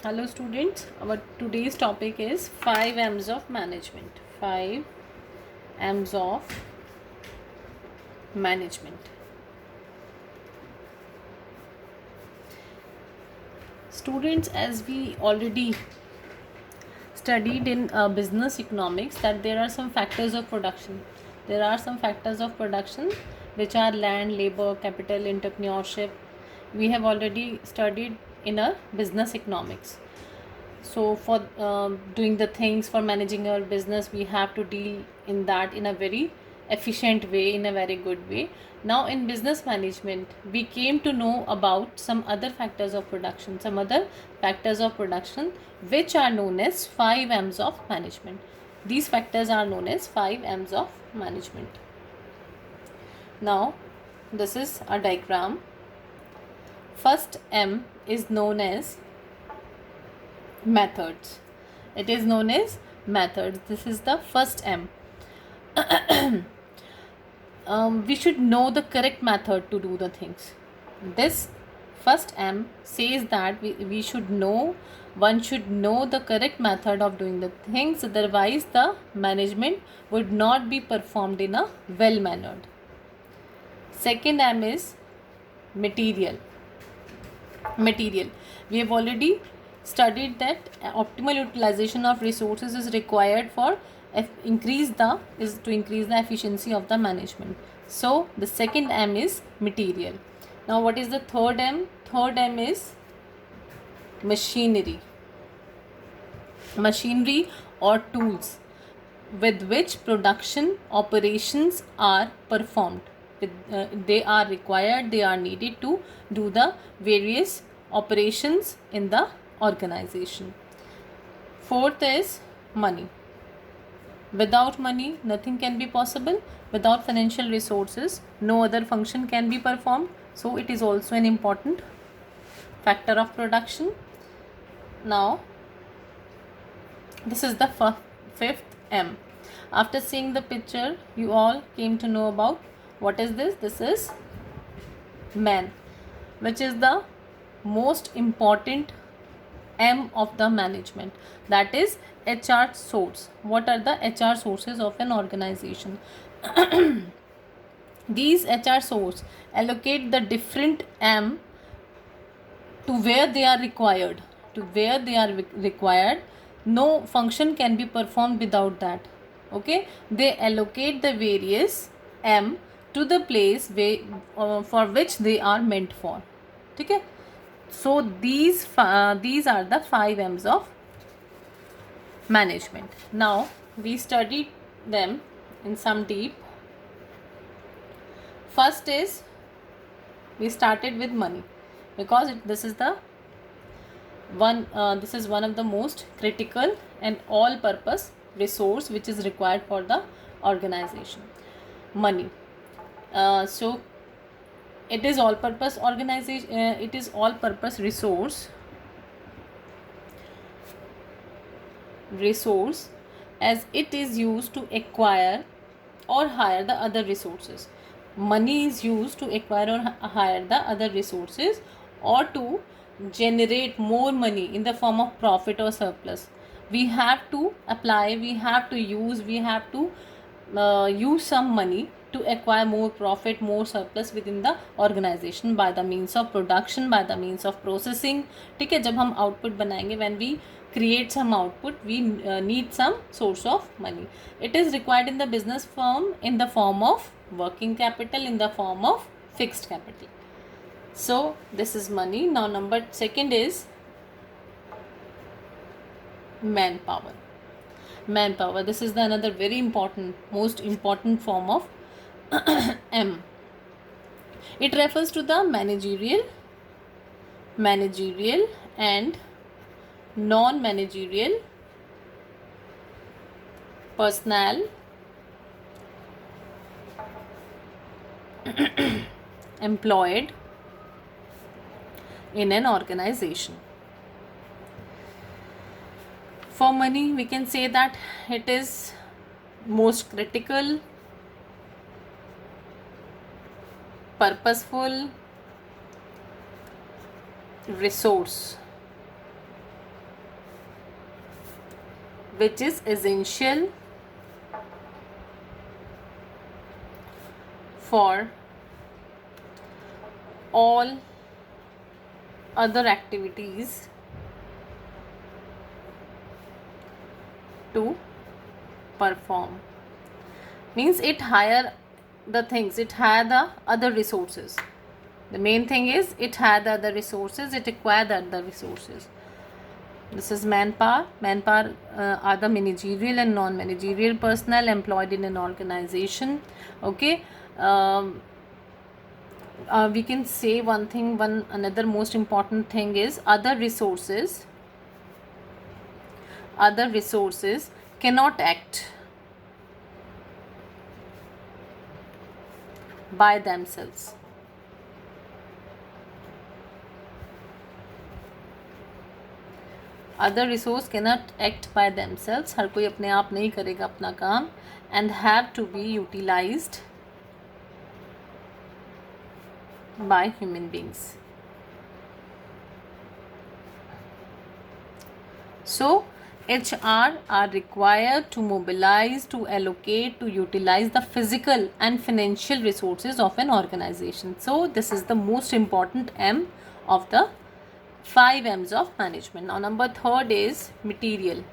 Hello students, our today's topic is 5 M's of management. 5 M's of management. Students, as we already studied in business economics, that there are some factors of production. There are some factors of production which are land, labor, capital, entrepreneurship. We have already studied in our business economics. So for doing the things for managing our business, we have to deal in that in a very efficient way, in a very good way. Now in business management, we came to know about some other factors of production, which are known as 5 M's of management. These factors are known as 5 M's of management. Now this is a diagram. First M is known as methods. It is known as methods. This is the first M. We should know the correct method to do the things. This first M says that we should know, one should know the correct method of doing the things, otherwise the management would not be performed in a well mannered. Second M is material. We have already studied that optimal utilization of resources is required for to increase the efficiency of the management. So the second M is material. Now what is the third M? Third M is machinery or tools with which production operations are performed. They are required, they are needed to do the various operations in the organization. Fourth is money. Without money, nothing can be possible. Without financial resources, no other function can be performed. So it is also an important factor of production. Now, this is the fifth M. After seeing the picture, you all came to know about what is this. This is man, which is the most important M of the management, that is HR source. What are the HR sources of an organization? These HR source allocate the different M to where they are required. No function can be performed without that. Okay, they allocate the various M to the place for which they are meant for. Okay, so these are the 5 M's of management. Now we studied them in some deep. First is, we started with money because this is one of the most critical and all purpose resource which is required for the organization. Money. So it is all purpose organization, it is all purpose resource as it is used to acquire or hire the other resources. Money is used to acquire or hire the other resources or to generate more money in the form of profit or surplus. We have to use some money to acquire more profit, more surplus within the organization by the means of production, by the means of processing. ठीक है, जब हम output बनाएंगे, when we create some output, we need some source of money. It is required in the business firm in the form of working capital, in the form of fixed capital. So this is money. Now second is manpower. This is the another very important, most important form of M. It refers to the managerial and non-managerial personnel employed in an organization. For money, we can say that it is most critical, purposeful resource which is essential for all other activities to perform. Means it hire the things, it had the other resources. The main thing is it had the other resources, it acquired the other resources. This is manpower. Manpower are the managerial and non-managerial personnel employed in an organization. Okay. We can say one thing, another most important thing is other resources cannot act by themselves. Other resource cannot act by themselves. हर कोई अपने आप नहीं करेगा अपना काम, and have to be utilized by human beings. So HR are required to mobilize, to allocate, to utilize the physical and financial resources of an organization. So this is the most important M of the 5 M's of management. Now number 3rd is material.